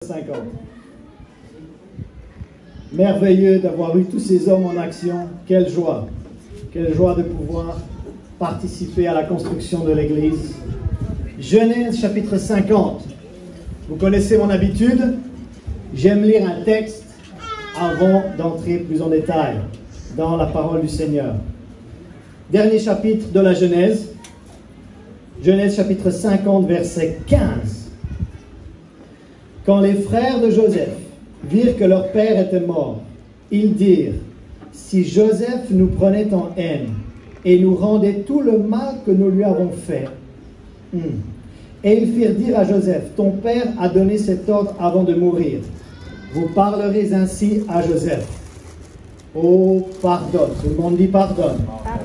50. Merveilleux d'avoir eu tous ces hommes en action. Quelle joie de pouvoir participer à la construction de l'Église. Genèse chapitre 50. Vous connaissez mon habitude, j'aime lire un texte avant d'entrer plus en détail dans la parole du Seigneur. Dernier chapitre de la Genèse, Genèse chapitre 50, verset 15. Quand les frères de Joseph virent que leur père était mort, ils dirent, « Si Joseph nous prenait en haine et nous rendait tout le mal que nous lui avons fait. » Et ils firent dire à Joseph, « Ton père a donné cet ordre avant de mourir. Vous parlerez ainsi à Joseph. » Oh, pardonne. Tout le monde dit pardonne.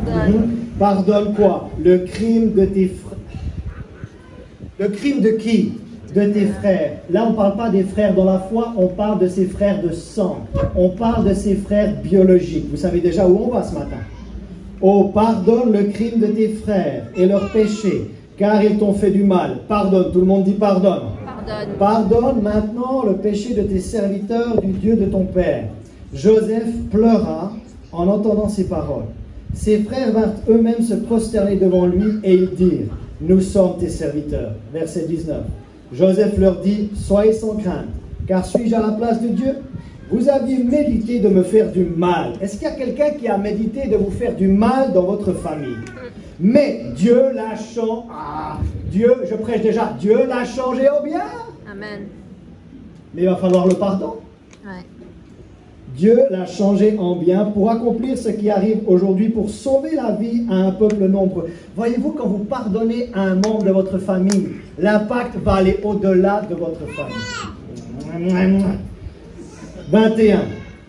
Pardonne. Pardonne quoi? Le crime de tes frères. Le crime de qui? De tes frères. Là, on ne parle pas des frères dans la foi, on parle de ses frères de sang. On parle de ses frères biologiques. Vous savez déjà où on va ce matin. Oh, pardonne le crime de tes frères et leurs péchés, car ils t'ont fait du mal. Pardonne. Tout le monde dit pardonne. Pardonne. Pardonne maintenant le péché de tes serviteurs, du Dieu de ton père. Joseph pleura en entendant ces paroles. Ses frères vinrent eux-mêmes se prosterner devant lui et ils dirent, « Nous sommes tes serviteurs. » Verset 19. Joseph leur dit, « Soyez sans crainte, car suis-je à la place de Dieu? Vous aviez médité de me faire du mal. » Est-ce qu'il y a quelqu'un qui a médité de vous faire du mal dans votre famille? Mais Dieu l'a changé. Dieu, je prêche déjà, Dieu l'a changé au bien. Amen. Mais il va falloir le pardon. Ouais. Dieu l'a changé en bien pour accomplir ce qui arrive aujourd'hui, pour sauver la vie à un peuple nombreux. Voyez-vous, quand vous pardonnez à un membre de votre famille, l'impact va aller au-delà de votre famille. 21.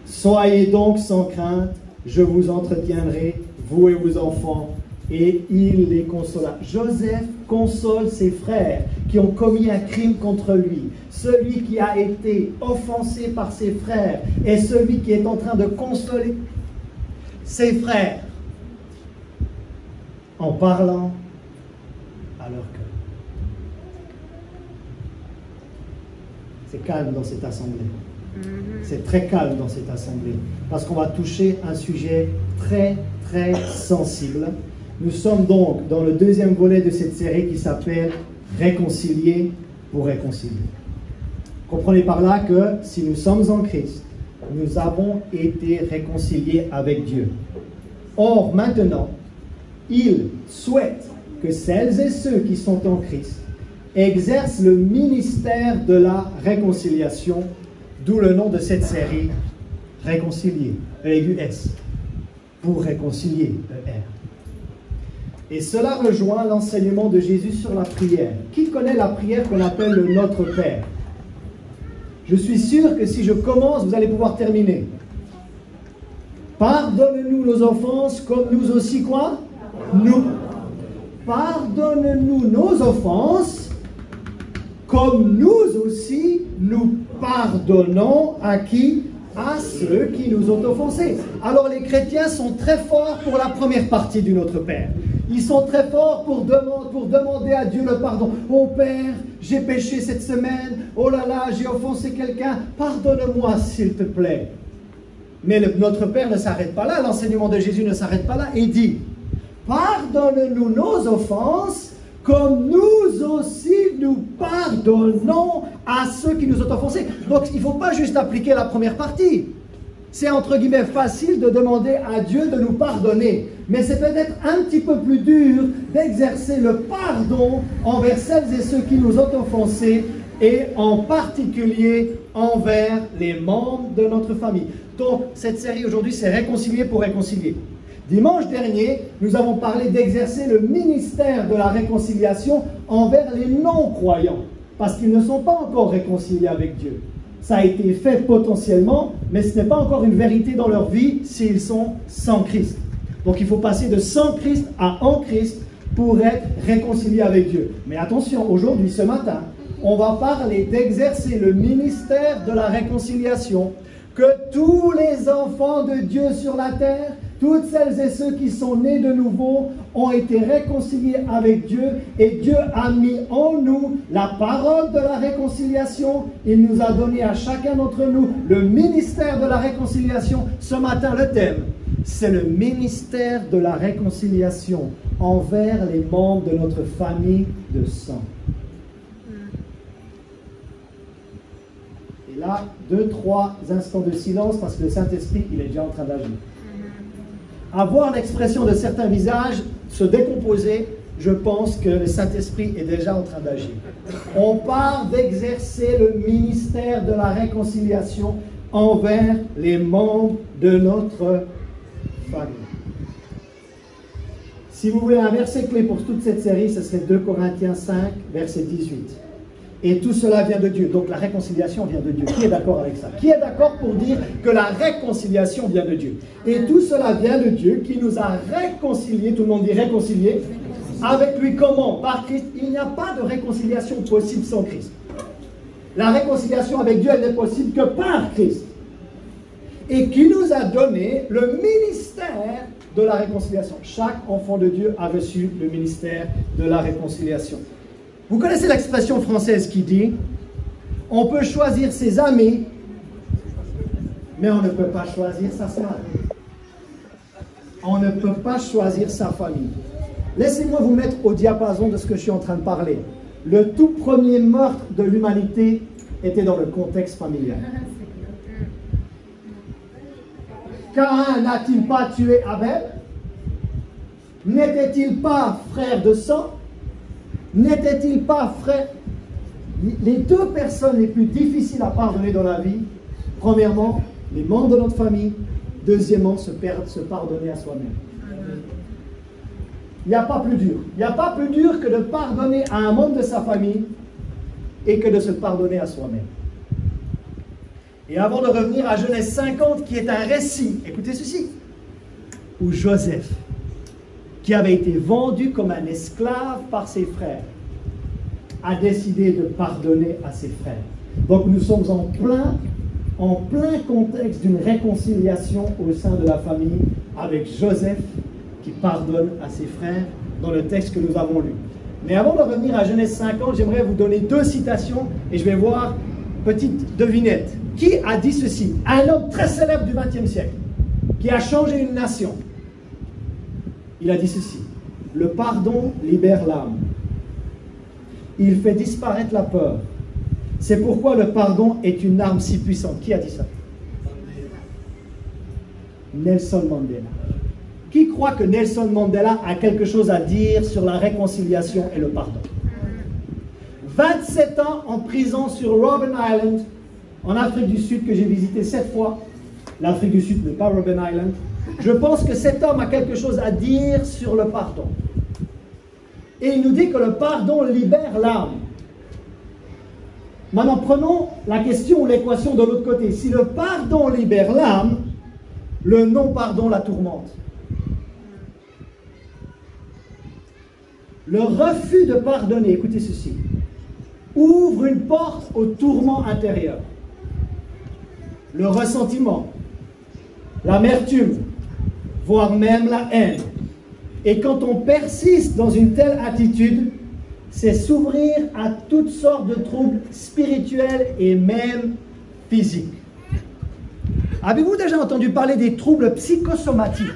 Soyez donc sans crainte, je vous entretiendrai, vous et vos enfants. Et il les consola. Joseph console ses frères qui ont commis un crime contre lui. Celui qui a été offensé par ses frères est celui qui est en train de consoler ses frères en parlant à leur cœur. C'est calme dans cette assemblée. C'est très calme dans cette assemblée parce qu'on va toucher un sujet très, très sensible. Nous sommes donc dans le deuxième volet de cette série qui s'appelle « Réconcilier pour réconcilier ». Comprenez par là que si nous sommes en Christ, nous avons été réconciliés avec Dieu. Or, maintenant, il souhaite que celles et ceux qui sont en Christ exercent le ministère de la réconciliation, d'où le nom de cette série « Réconcilier », E-U-S, pour réconcilier, E-R. Et cela rejoint l'enseignement de Jésus sur la prière. Qui connaît la prière qu'on appelle le Notre Père? Je suis sûr que si je commence, vous allez pouvoir terminer. Pardonne-nous nos offenses comme nous aussi quoi? Nous. Pardonne-nous nos offenses comme nous aussi nous pardonnons à qui? À ceux qui nous ont offensés. Alors les chrétiens sont très forts pour la première partie du Notre Père. Ils sont très forts pour demander à Dieu le pardon. « Oh Père, j'ai péché cette semaine. Oh là là, j'ai offensé quelqu'un. Pardonne-moi s'il te plaît. » Mais notre Père ne s'arrête pas là. L'enseignement de Jésus ne s'arrête pas là. Il dit « Pardonne-nous nos offenses comme nous aussi nous pardonnons à ceux qui nous ont offensés. » Donc il ne faut pas juste appliquer la première partie. C'est entre guillemets facile de demander à Dieu de nous pardonner. Mais c'est peut-être un petit peu plus dur d'exercer le pardon envers celles et ceux qui nous ont offensés et en particulier envers les membres de notre famille. Donc cette série aujourd'hui, c'est Réconcilier pour réconcilier. Dimanche dernier, nous avons parlé d'exercer le ministère de la réconciliation envers les non-croyants, parce qu'ils ne sont pas encore réconciliés avec Dieu. Ça a été fait potentiellement, mais ce n'est pas encore une vérité dans leur vie s'ils sont sans Christ. Donc il faut passer de sans Christ à en Christ pour être réconcilié avec Dieu. Mais attention, aujourd'hui, ce matin, on va parler d'exercer le ministère de la réconciliation, que tous les enfants de Dieu sur la terre Toutes celles et ceux qui sont nés de nouveau ont été réconciliés avec Dieu et Dieu a mis en nous la parole de la réconciliation. Il nous a donné à chacun d'entre nous le ministère de la réconciliation. Ce matin, le thème, c'est le ministère de la réconciliation envers les membres de notre famille de sang. Et là, 2-3 instants de silence parce que le Saint-Esprit, il est déjà en train d'agir. À voir l'expression de certains visages se décomposer, je pense que le Saint-Esprit est déjà en train d'agir. On part d'exercer le ministère de la réconciliation envers les membres de notre famille. Si vous voulez un verset clé pour toute cette série, ce serait 2 Corinthiens 5, verset 18. Et tout cela vient de Dieu. Donc la réconciliation vient de Dieu. Qui est d'accord avec ça? Qui est d'accord pour dire que la réconciliation vient de Dieu? Et tout cela vient de Dieu qui nous a réconciliés, tout le monde dit réconciliés, avec lui comment? Par Christ. Il n'y a pas de réconciliation possible sans Christ. La réconciliation avec Dieu, elle n'est possible que par Christ. Et qui nous a donné le ministère de la réconciliation. Chaque enfant de Dieu a reçu le ministère de la réconciliation. Vous connaissez l'expression française qui dit « On peut choisir ses amis, mais on ne peut pas choisir sa femme. On ne peut pas choisir sa famille. » Laissez-moi vous mettre au diapason de ce que je suis en train de parler. Le tout premier meurtre de l'humanité était dans le contexte familial. Caïn n'a-t-il pas tué Abel? N'était-il pas frère de sang? N'était-il pas frère? Les deux personnes les plus difficiles à pardonner dans la vie, premièrement, les membres de notre famille, deuxièmement, se pardonner à soi-même. Il n'y a pas plus dur. Il n'y a pas plus dur que de pardonner à un membre de sa famille et que de se pardonner à soi-même. Et avant de revenir à Genèse 50, qui est un récit, écoutez ceci, où Joseph, qui avait été vendu comme un esclave par ses frères, a décidé de pardonner à ses frères. Donc nous sommes en plein contexte d'une réconciliation au sein de la famille avec Joseph qui pardonne à ses frères dans le texte que nous avons lu. Mais avant de revenir à Genèse 50, j'aimerais vous donner 2 citations et je vais voir, petite devinette. Qui a dit ceci? Un homme très célèbre du XXe siècle qui a changé une nation. Il a dit ceci: le pardon libère l'âme. Il fait disparaître la peur. C'est pourquoi le pardon est une arme si puissante. Qui a dit ça? Nelson Mandela. Qui croit que Nelson Mandela a quelque chose à dire sur la réconciliation et le pardon? 27 ans en prison sur Robben Island, en Afrique du Sud, que j'ai visité 7 fois. L'Afrique du Sud n'est pas Robben Island. Je pense que cet homme a quelque chose à dire sur le pardon. Et il nous dit que le pardon libère l'âme. Maintenant, prenons la question ou l'équation de l'autre côté. Si le pardon libère l'âme, le non-pardon la tourmente. Le refus de pardonner, écoutez ceci, ouvre une porte au tourment intérieur. Le ressentiment, l'amertume, voire même la haine. Et quand on persiste dans une telle attitude, c'est s'ouvrir à toutes sortes de troubles spirituels et même physiques. Avez-vous déjà entendu parler des troubles psychosomatiques?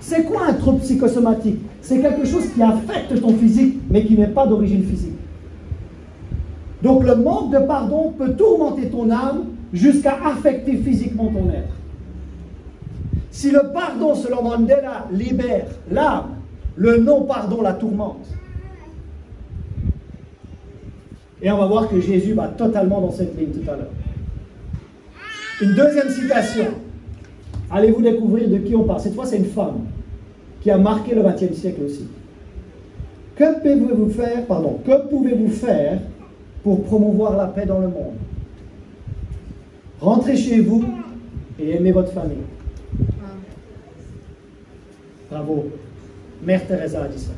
C'est quoi un trouble psychosomatique? C'est quelque chose qui affecte ton physique, mais qui n'est pas d'origine physique. Donc le manque de pardon peut tourmenter ton âme jusqu'à affecter physiquement ton être. Si le pardon, selon Mandela, libère l'âme, le non-pardon la tourmente. Et on va voir que Jésus va totalement dans cette ligne tout à l'heure. Une deuxième citation. Allez-vous découvrir de qui on parle? Cette fois, c'est une femme qui a marqué le XXe siècle aussi. Que pouvez-vous faire pour promouvoir la paix dans le monde? Rentrez chez vous et aimez votre famille. Bravo. Mère Teresa a dit ça.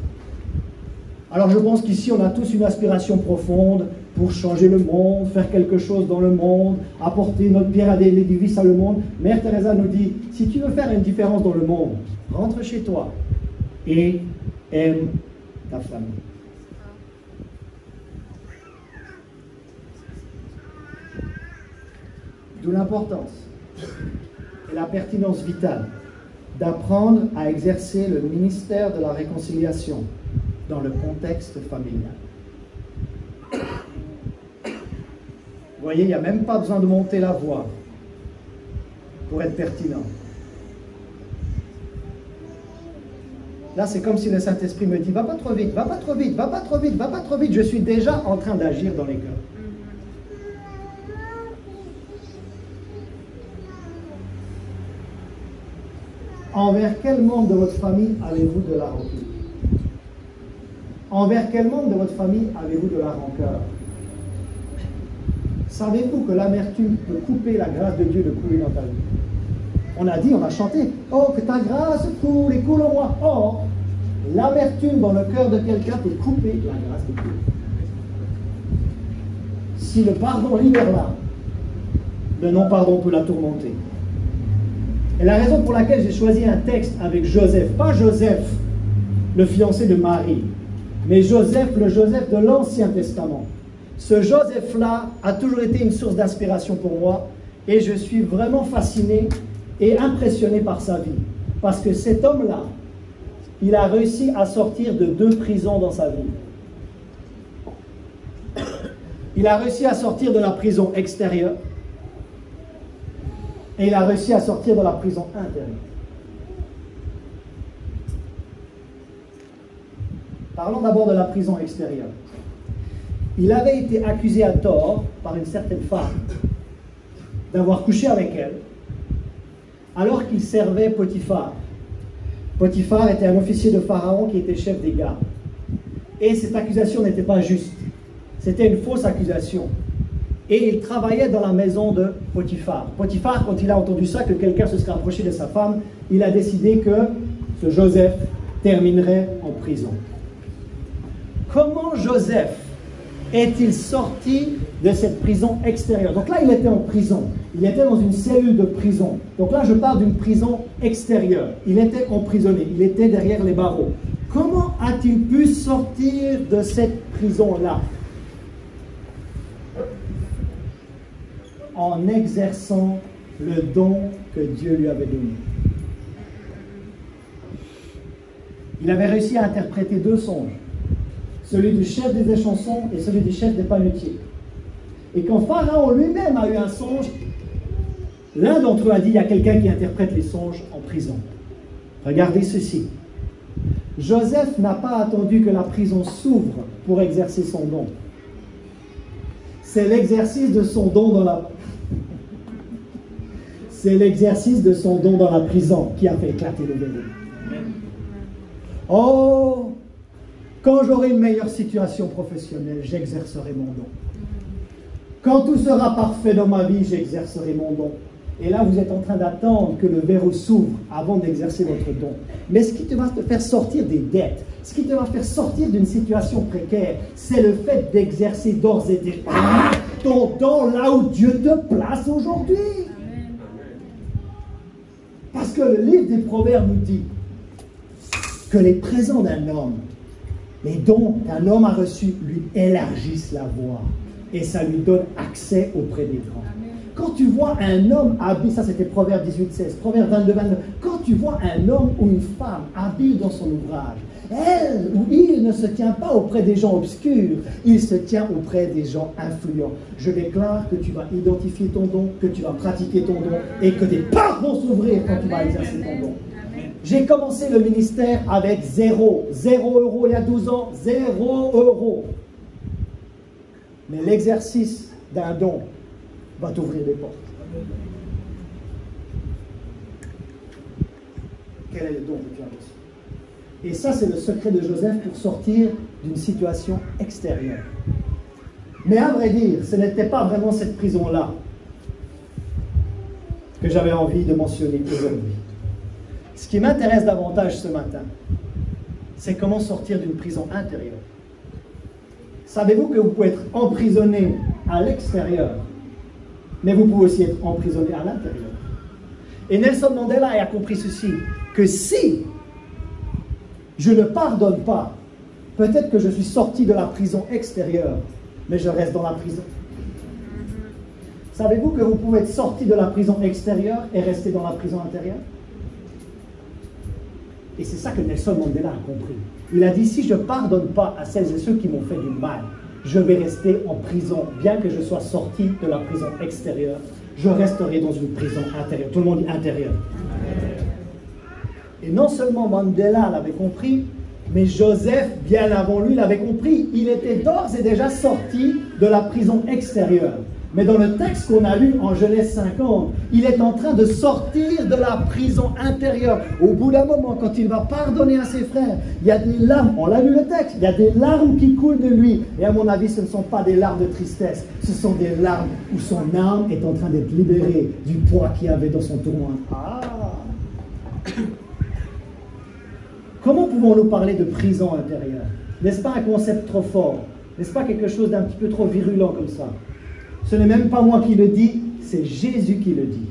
Alors je pense qu'ici on a tous une aspiration profonde pour changer le monde, faire quelque chose dans le monde, apporter notre pierre à l'édifice à le monde. Mère Teresa nous dit, si tu veux faire une différence dans le monde, rentre chez toi et aime ta famille. D'où l'importance et la pertinence vitale d'apprendre à exercer le ministère de la réconciliation dans le contexte familial. Vous voyez, il n'y a même pas besoin de monter la voix pour être pertinent. Là, c'est comme si le Saint-Esprit me dit, va pas trop vite, va pas trop vite, va pas trop vite, va pas trop vite. Je suis déjà en train d'agir dans les cœurs. Envers quel membre de votre famille avez-vous de la rancune? Envers quel membre de votre famille avez-vous de la rancœur? Savez-vous que l'amertume peut couper la grâce de Dieu de couler dans ta vie? On a dit, on a chanté, oh, que ta grâce coule et coule en moi. Or, l'amertume dans le cœur de quelqu'un peut couper la grâce de Dieu. Si le pardon libère l'âme, le non-pardon peut la tourmenter. Et la raison pour laquelle j'ai choisi un texte avec Joseph, pas Joseph, le fiancé de Marie, mais Joseph, le Joseph de l'Ancien Testament. Ce Joseph-là a toujours été une source d'inspiration pour moi et je suis vraiment fasciné et impressionné par sa vie. Parce que cet homme-là, il a réussi à sortir de 2 prisons dans sa vie. Il a réussi à sortir de la prison extérieure et il a réussi à sortir de la prison intérieure. Parlons d'abord de la prison extérieure. Il avait été accusé à tort par une certaine femme d'avoir couché avec elle alors qu'il servait Potiphar. Potiphar était un officier de Pharaon qui était chef des gardes. Et cette accusation n'était pas juste. C'était une fausse accusation. Et il travaillait dans la maison de Potiphar. Potiphar, quand il a entendu ça, que quelqu'un se serait approché de sa femme, il a décidé que ce Joseph terminerait en prison. Comment Joseph est-il sorti de cette prison extérieure? Donc là, il était en prison. Il était dans une cellule de prison. Donc là, je parle d'une prison extérieure. Il était emprisonné. Il était derrière les barreaux. Comment a-t-il pu sortir de cette prison-là? En exerçant le don que Dieu lui avait donné. Il avait réussi à interpréter 2 songes. Celui du chef des échansons et celui du chef des panetiers. Et quand Pharaon lui-même a eu un songe, l'un d'entre eux a dit, il y a quelqu'un qui interprète les songes en prison. Regardez ceci. Joseph n'a pas attendu que la prison s'ouvre pour exercer son don. C'est l'exercice de son don dans la... C'est l'exercice de son don dans la prison qui a fait éclater le verrou. Oh! Quand j'aurai une meilleure situation professionnelle, j'exercerai mon don. Quand tout sera parfait dans ma vie, j'exercerai mon don. Et là, vous êtes en train d'attendre que le verrou s'ouvre avant d'exercer votre don. Mais ce qui te va te faire sortir des dettes, ce qui te va faire sortir d'une situation précaire, c'est le fait d'exercer d'ores et déjà ton don là où Dieu te place aujourd'hui. Parce que le livre des Proverbes nous dit que les présents d'un homme, les dons qu'un homme a reçus lui élargissent la voie et ça lui donne accès auprès des grands. Quand tu vois un homme habile, ça c'était Proverbe 18-16, Proverbe 22-29, quand tu vois un homme ou une femme habile dans son ouvrage, elle ou il ne se tient pas auprès des gens obscurs, il se tient auprès des gens influents. Je déclare que tu vas identifier ton don, que tu vas pratiquer ton don et que tes portes vont s'ouvrir quand tu vas exercer ton don. J'ai commencé le ministère avec 0 € il y a 12 ans, 0 €. Mais l'exercice d'un don va t'ouvrir des portes. Quel est le don que tu as reçu? Et ça, c'est le secret de Joseph pour sortir d'une situation extérieure. Mais à vrai dire, ce n'était pas vraiment cette prison-là que j'avais envie de mentionner aujourd'hui. Ce qui m'intéresse davantage ce matin, c'est comment sortir d'une prison intérieure. Savez-vous que vous pouvez être emprisonné à l'extérieur, mais vous pouvez aussi être emprisonné à l'intérieur? Et Nelson Mandela a compris ceci, que si je ne pardonne pas, peut-être que je suis sorti de la prison extérieure, mais je reste dans la prison. Savez-vous que vous pouvez être sorti de la prison extérieure et rester dans la prison intérieure? Et c'est ça que Nelson Mandela a compris. Il a dit, si je ne pardonne pas à celles et ceux qui m'ont fait du mal, je vais rester en prison, bien que je sois sorti de la prison extérieure. Je resterai dans une prison intérieure. Tout le monde dit intérieure. Et non seulement Mandela l'avait compris, mais Joseph, bien avant lui, l'avait compris. Il était d'ores et déjà sorti de la prison extérieure. Mais dans le texte qu'on a lu en Genèse 50, il est en train de sortir de la prison intérieure. Au bout d'un moment, quand il va pardonner à ses frères, il y a des larmes, on l'a lu le texte, il y a des larmes qui coulent de lui. Et à mon avis, ce ne sont pas des larmes de tristesse, ce sont des larmes où son âme est en train d'être libérée du poids qu'il y avait dans son tourment. Ah! Comment pouvons-nous parler de prison intérieure? N'est-ce pas un concept trop fort? N'est-ce pas quelque chose d'un petit peu trop virulent comme ça? Ce n'est même pas moi qui le dis, c'est Jésus qui le dit.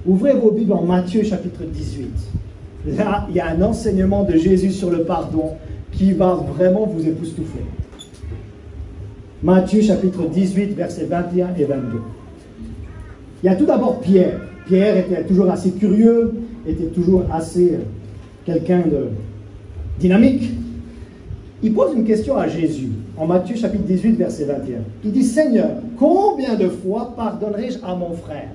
Ouvrez vos Bibles en Matthieu chapitre 18. Là, il y a un enseignement de Jésus sur le pardon qui va vraiment vous époustoufler. Matthieu chapitre 18, versets 21 et 22. Il y a tout d'abord Pierre. Pierre était toujours assez curieux, était toujours assez quelqu'un de dynamique. Il pose une question à Jésus, en Matthieu chapitre 18, verset 21. Il dit, Seigneur, combien de fois pardonnerai-je à mon frère?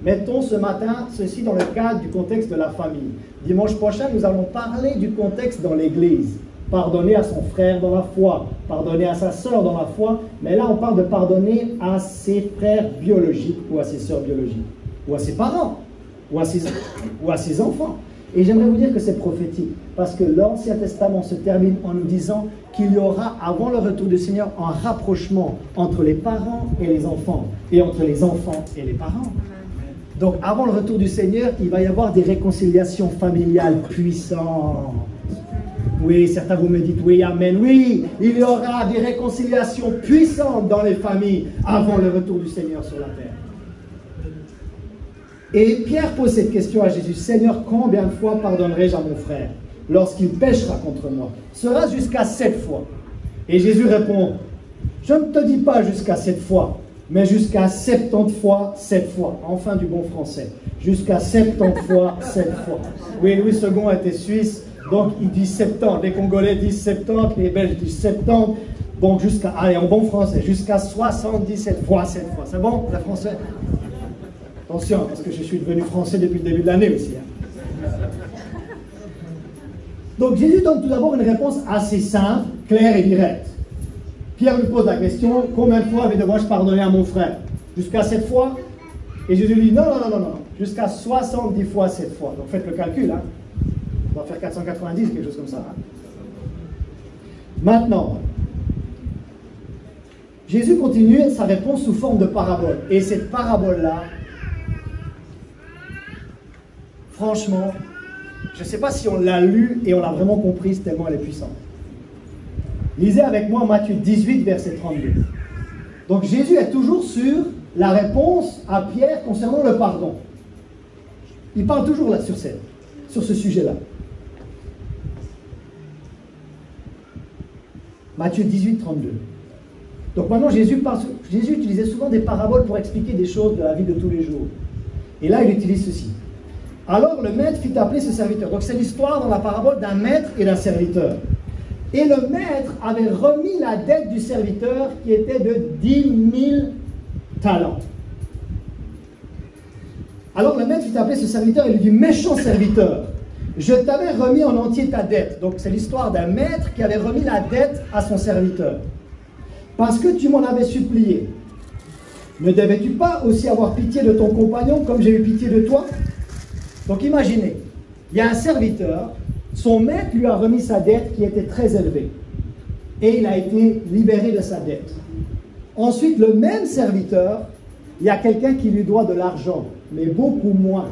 Mettons ce matin ceci dans le cadre du contexte de la famille. Dimanche prochain, nous allons parler du contexte dans l'Église. Pardonner à son frère dans la foi, pardonner à sa sœur dans la foi, mais là on parle de pardonner à ses frères biologiques ou à ses sœurs biologiques, ou à ses parents, ou à ses enfants. Et j'aimerais vous dire que c'est prophétique, parce que l'Ancien Testament se termine en nous disant qu'il y aura, avant le retour du Seigneur, un rapprochement entre les parents et les enfants, et entre les enfants et les parents. Donc, avant le retour du Seigneur, il va y avoir des réconciliations familiales puissantes. Oui, certains vous me dites, oui, amen, oui, il y aura des réconciliations puissantes dans les familles avant le retour du Seigneur sur la terre. Et Pierre pose cette question à Jésus, Seigneur, combien de fois pardonnerai-je à mon frère lorsqu'il péchera contre moi? Sera jusqu'à 7 fois. Et Jésus répond, je ne te dis pas jusqu'à 7 fois, mais jusqu'à 70 fois 7 fois. Enfin du bon français. Jusqu'à 70 fois 7 fois. Oui, Louis II était suisse, donc il dit 70. Les Congolais disent 70, les Belges disent 70. Donc jusqu'à, allez, en bon français, jusqu'à 77 fois 7 fois. C'est bon, le français? Attention, parce que je suis devenu français depuis le début de l'année aussi. Donc Jésus donne tout d'abord une réponse assez simple, claire et directe. Pierre lui pose la question, combien de fois devrais-je pardonner à mon frère? Jusqu'à 7 fois? Et Jésus lui dit, non, jusqu'à 70 fois 7 fois. Donc faites le calcul, hein. On va faire 490, quelque chose comme ça. Hein. Maintenant, Jésus continue sa réponse sous forme de parabole. Et cette parabole-là, franchement, je ne sais pas si on l'a lu et on l'a vraiment comprise tellement elle est puissante. Lisez avec moi Matthieu 18, verset 32. Donc Jésus est toujours sur la réponse à Pierre concernant le pardon. Il parle toujours là sur ce sujet-là. Matthieu 18, 32. Donc maintenant Jésus utilisait souvent des paraboles pour expliquer des choses de la vie de tous les jours. Et là il utilise ceci. Alors le maître fit appeler ce serviteur. Donc c'est l'histoire dans la parabole d'un maître et d'un serviteur. Et le maître avait remis la dette du serviteur qui était de 10 000 talents. Alors le maître fit appeler ce serviteur et lui dit, méchant serviteur, je t'avais remis en entier ta dette. Donc c'est l'histoire d'un maître qui avait remis la dette à son serviteur. Parce que tu m'en avais supplié. Ne devais-tu pas aussi avoir pitié de ton compagnon comme j'ai eu pitié de toi? Donc imaginez, il y a un serviteur, son maître lui a remis sa dette qui était très élevée. Et il a été libéré de sa dette. Ensuite, le même serviteur, il y a quelqu'un qui lui doit de l'argent, mais beaucoup moins.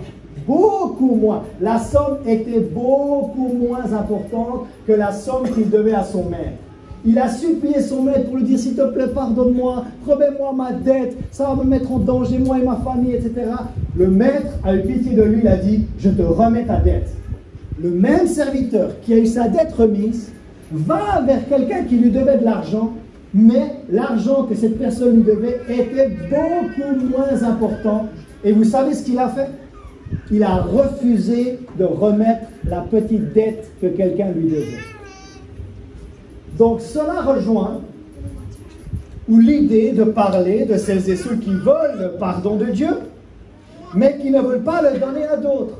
Beaucoup moins. La somme était beaucoup moins importante que la somme qu'il devait à son maître. Il a supplié son maître pour lui dire, s'il te plaît, pardonne-moi, remets-moi ma dette, ça va me mettre en danger, moi et ma famille, etc. Le maître a eu pitié de lui, il a dit, je te remets ta dette. Le même serviteur qui a eu sa dette remise va vers quelqu'un qui lui devait de l'argent, mais l'argent que cette personne lui devait était beaucoup moins important. Et vous savez ce qu'il a fait? Il a refusé de remettre la petite dette que quelqu'un lui devait. Donc cela rejoint l'idée de parler de celles et ceux qui veulent le pardon de Dieu, mais qui ne veulent pas le donner à d'autres.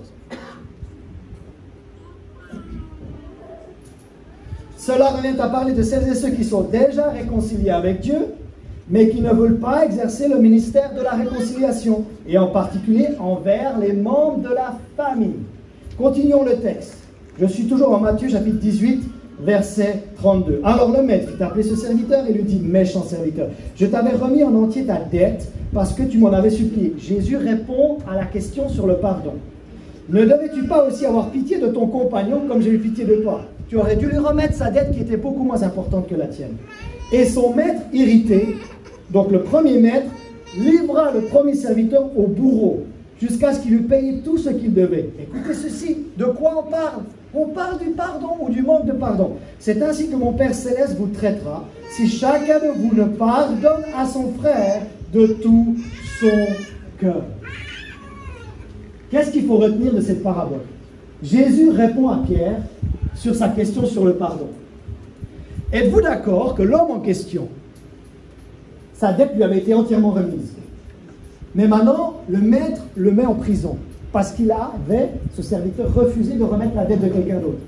Cela revient à parler de celles et ceux qui sont déjà réconciliés avec Dieu, mais qui ne veulent pas exercer le ministère de la réconciliation, et en particulier envers les membres de la famille. Continuons le texte. Je suis toujours en Matthieu chapitre 18, verset 32. Alors le maître fit appeler ce serviteur et lui dit, méchant serviteur, je t'avais remis en entier ta dette parce que tu m'en avais supplié. Jésus répond à la question sur le pardon. Ne devais-tu pas aussi avoir pitié de ton compagnon comme j'ai eu pitié de toi? Tu aurais dû lui remettre sa dette qui était beaucoup moins importante que la tienne. Et son maître irrité, donc le premier maître, livra le premier serviteur au bourreau jusqu'à ce qu'il lui paye tout ce qu'il devait. Écoutez ceci, de quoi on parle? On parle du pardon ou du manque de pardon. C'est ainsi que mon Père Céleste vous traitera si chacun de vous ne pardonne à son frère de tout son cœur. Qu'est-ce qu'il faut retenir de cette parabole? Jésus répond à Pierre sur sa question sur le pardon. Êtes-vous d'accord que l'homme en question, sa dette lui avait été entièrement remise, mais maintenant le maître le met en prison parce qu'il avait, ce serviteur, refusé de remettre la dette de quelqu'un d'autre.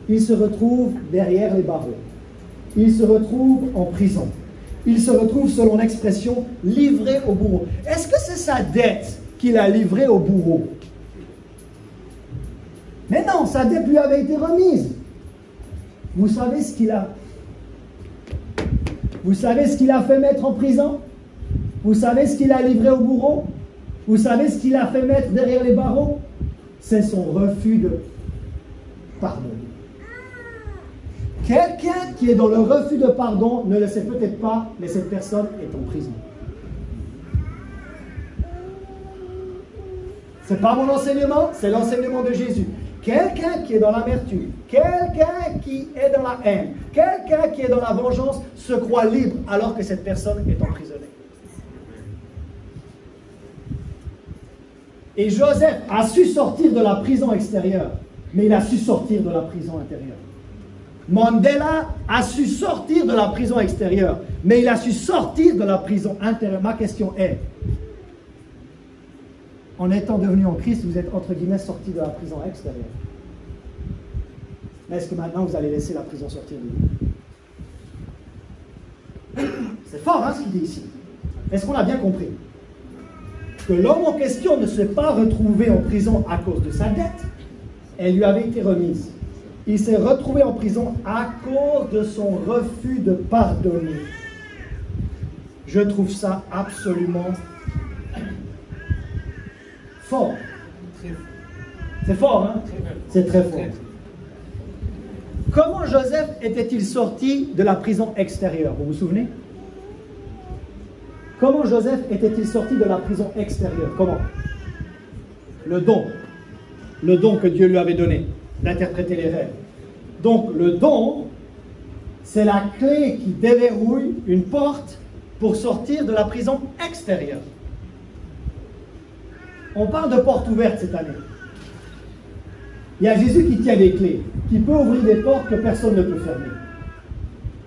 Il se retrouve derrière les barreaux. Il se retrouve en prison. Il se retrouve, selon l'expression, livré au bourreau. Est-ce que c'est sa dette qu'il a livrée au bourreau? Mais non, sa dette lui avait été remise. Vous savez ce qu'il a? Vous savez ce qu'il a fait mettre en prison? Vous savez ce qu'il a livré au bourreau? Vous savez ce qu'il a fait mettre derrière les barreaux? C'est son refus de pardon. Quelqu'un qui est dans le refus de pardon ne le sait peut-être pas, mais cette personne est en prison. Ce n'est pas mon enseignement, c'est l'enseignement de Jésus. Quelqu'un qui est dans l'amertume, quelqu'un qui est dans la haine, quelqu'un qui est dans la vengeance se croit libre alors que cette personne est emprisonnée. Et Joseph a su sortir de la prison extérieure, mais il a su sortir de la prison intérieure. Mandela a su sortir de la prison extérieure, mais il a su sortir de la prison intérieure. Ma question est, en étant devenu en Christ, vous êtes entre guillemets sorti de la prison extérieure. Mais est-ce que maintenant vous allez laisser la prison sortir de vous? C'est fort hein, ce qu'il dit ici. Est-ce qu'on a bien compris? Que l'homme en question ne s'est pas retrouvé en prison à cause de sa dette. Elle lui avait été remise. Il s'est retrouvé en prison à cause de son refus de pardonner. Je trouve ça absolument fort. C'est fort, hein? C'est très fort. Comment Joseph était-il sorti de la prison extérieure? Vous vous souvenez? Comment Joseph était-il sorti de la prison extérieure? Comment? Le don. Le don que Dieu lui avait donné, d'interpréter les rêves. Donc le don, c'est la clé qui déverrouille une porte pour sortir de la prison extérieure. On parle de porte ouverte cette année. Il y a Jésus qui tient les clés, qui peut ouvrir des portes que personne ne peut fermer.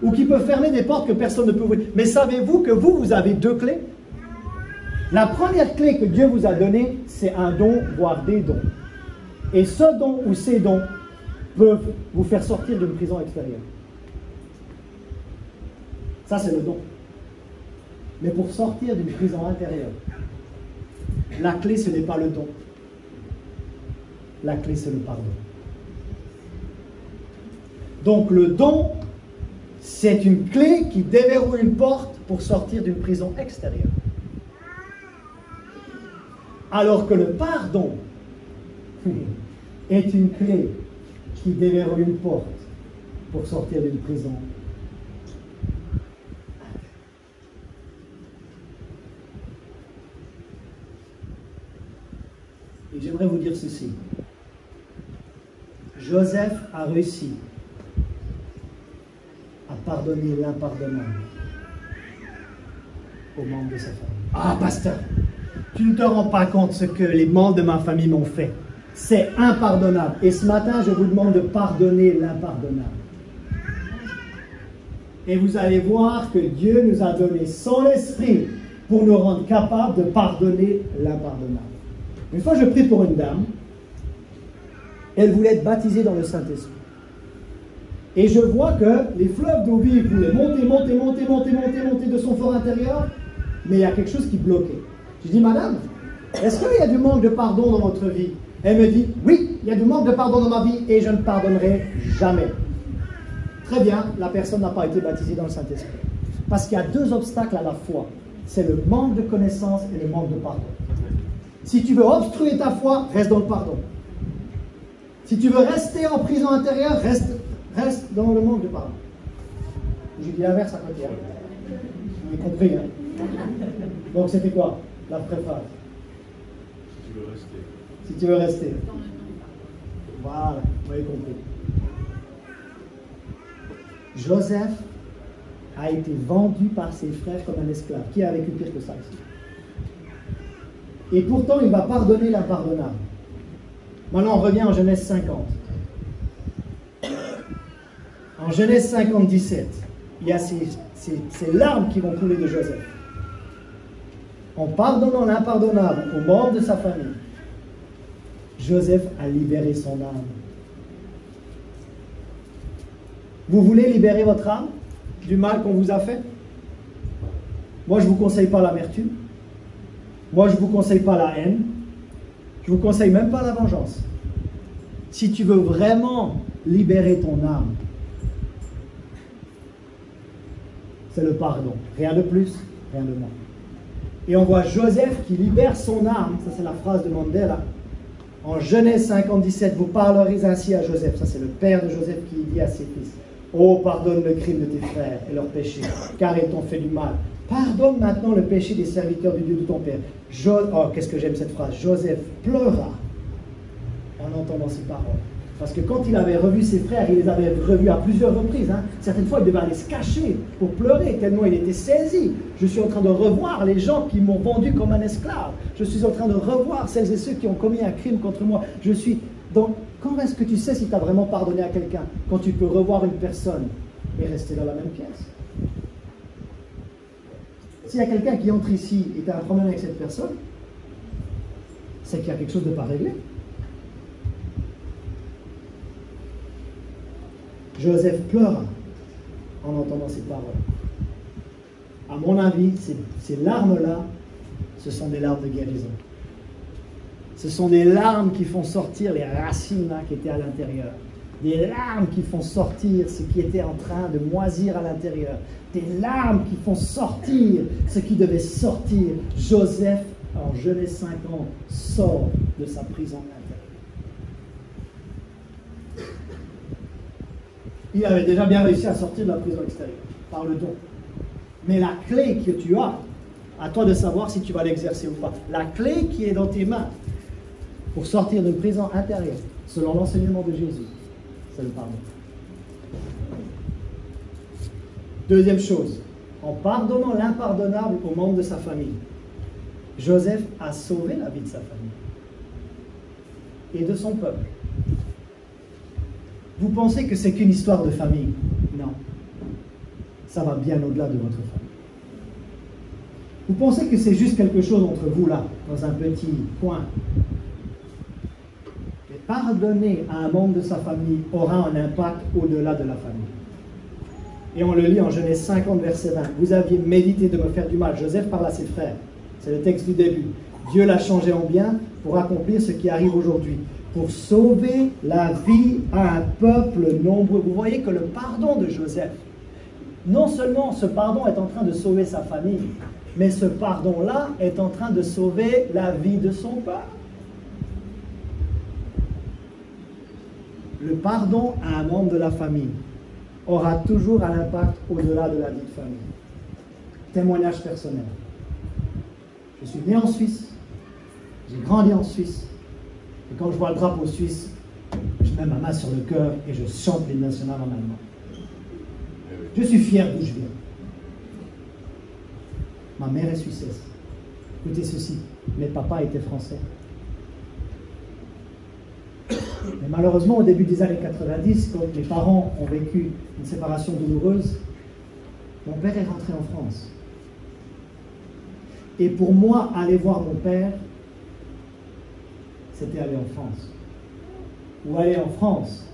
Ou qui peut fermer des portes que personne ne peut ouvrir. Mais savez-vous que vous avez deux clés? La première clé que Dieu vous a donnée, c'est un don, voire des dons. Et ce don ou ces dons peuvent vous faire sortir d'une prison extérieure. Ça, c'est le don. Mais pour sortir d'une prison intérieure, la clé, ce n'est pas le don. La clé, c'est le pardon. Donc, le don, c'est une clé qui déverrouille une porte pour sortir d'une prison extérieure. Alors que le pardon est une clé qui déverrouille une porte pour sortir d'une prison j'aimerais vous dire ceci. Joseph a réussi à pardonner l'impardonnable aux membres de sa famille. Ah, pasteur, tu ne te rends pas compte ce que les membres de ma famille m'ont fait. C'est impardonnable. Et ce matin, je vous demande de pardonner l'impardonnable. Et vous allez voir que Dieu nous a donné son esprit pour nous rendre capables de pardonner l'impardonnable. Une fois, je prie pour une dame. Elle voulait être baptisée dans le Saint-Esprit. Et je vois que les fleuves d'eau vive voulaient monter de son fort intérieur, mais il y a quelque chose qui bloquait. Je dis, madame, est-ce qu'il y a du manque de pardon dans votre vie? Elle me dit, oui, il y a du manque de pardon dans ma vie et je ne pardonnerai jamais. Très bien, la personne n'a pas été baptisée dans le Saint-Esprit. Parce qu'il y a deux obstacles à la foi. C'est le manque de connaissance et le manque de pardon. Si tu veux obstruer ta foi, reste dans le pardon. Si tu veux rester en prison intérieure, reste dans le manque de pardon. J'ai dit l'inverse à côté. Vous avez compris, hein? Donc c'était quoi la préface? Si tu veux rester. Si tu veux rester. Voilà, vous avez compris. Joseph a été vendu par ses frères comme un esclave. Qui a vécu pire que ça ici? Et pourtant, il va pardonner l'impardonnable. Maintenant, on revient en Genèse 50. En Genèse 50, 17, il y a ces larmes qui vont couler de Joseph. En pardonnant l'impardonnable aux membres de sa famille, Joseph a libéré son âme. Vous voulez libérer votre âme du mal qu'on vous a fait? Moi, je ne vous conseille pas l'amertume. Moi, je ne vous conseille pas la haine. Je ne vous conseille même pas la vengeance. Si tu veux vraiment libérer ton âme, c'est le pardon. Rien de plus, rien de moins. Et on voit Joseph qui libère son âme. Ça, c'est la phrase de Mandela. En Genèse 57, vous parlerez ainsi à Joseph. Ça, c'est le père de Joseph qui dit à ses fils. Oh, pardonne le crime de tes frères et leurs péchés, car ils t'ont fait du mal. Pardonne maintenant le péché des serviteurs du Dieu de ton père. Oh, qu'est-ce que j'aime cette phrase. Joseph pleura en entendant ces paroles. Parce que quand il avait revu ses frères, il les avait revus à plusieurs reprises. Hein. Certaines fois, il devait aller se cacher pour pleurer, tellement il était saisi. Je suis en train de revoir les gens qui m'ont vendu comme un esclave. Je suis en train de revoir celles et ceux qui ont commis un crime contre moi. Je suis dans... Quand est-ce que tu sais si tu as vraiment pardonné à quelqu'un? Quand tu peux revoir une personne et rester dans la même pièce. S'il y a quelqu'un qui entre ici et tu as un problème avec cette personne, c'est qu'il y a quelque chose de pas réglé. Joseph pleura en entendant ces paroles. À mon avis, ces larmes-là, ce sont des larmes de guérison. Ce sont des larmes qui font sortir les racines là, qui étaient à l'intérieur. Des larmes qui font sortir ce qui était en train de moisir à l'intérieur. Des larmes qui font sortir ce qui devait sortir. Joseph, en Genèse 50, sort de sa prison intérieure. Il avait déjà bien réussi à sortir de la prison extérieure, par le don. Mais la clé que tu as, à toi de savoir si tu vas l'exercer ou pas. La clé qui est dans tes mains pour sortir de prison intérieure, selon l'enseignement de Jésus, c'est le pardon. Deuxième chose, en pardonnant l'impardonnable aux membres de sa famille, Joseph a sauvé la vie de sa famille et de son peuple. Vous pensez que c'est qu'une histoire de famille? Non. Ça va bien au-delà de votre famille. Vous pensez que c'est juste quelque chose entre vous là, dans un petit coin? Mais pardonner à un membre de sa famille aura un impact au-delà de la famille. Et on le lit en Genèse 50, verset 20. Vous aviez médité de me faire du mal. Joseph parle à ses frères. C'est le texte du début. Dieu l'a changé en bien pour accomplir ce qui arrive aujourd'hui. Pour sauver la vie à un peuple nombreux. Vous voyez que le pardon de Joseph, non seulement ce pardon est en train de sauver sa famille, mais ce pardon-là est en train de sauver la vie de son peuple. Le pardon à un membre de la famille aura toujours un impact au-delà de la vie de famille. Témoignage personnel. Je suis né en Suisse, j'ai grandi en Suisse, Et quand je vois le drapeau suisse, je mets ma main sur le cœur et je chante l'hymne national en allemand. Je suis fier d'où je viens. Ma mère est suissesse. Écoutez ceci, mes papas étaient français. Mais malheureusement, au début des années 90, quand mes parents ont vécu une séparation douloureuse, mon père est rentré en France. Et pour moi, aller voir mon père, c'était aller en France. Ou aller en France,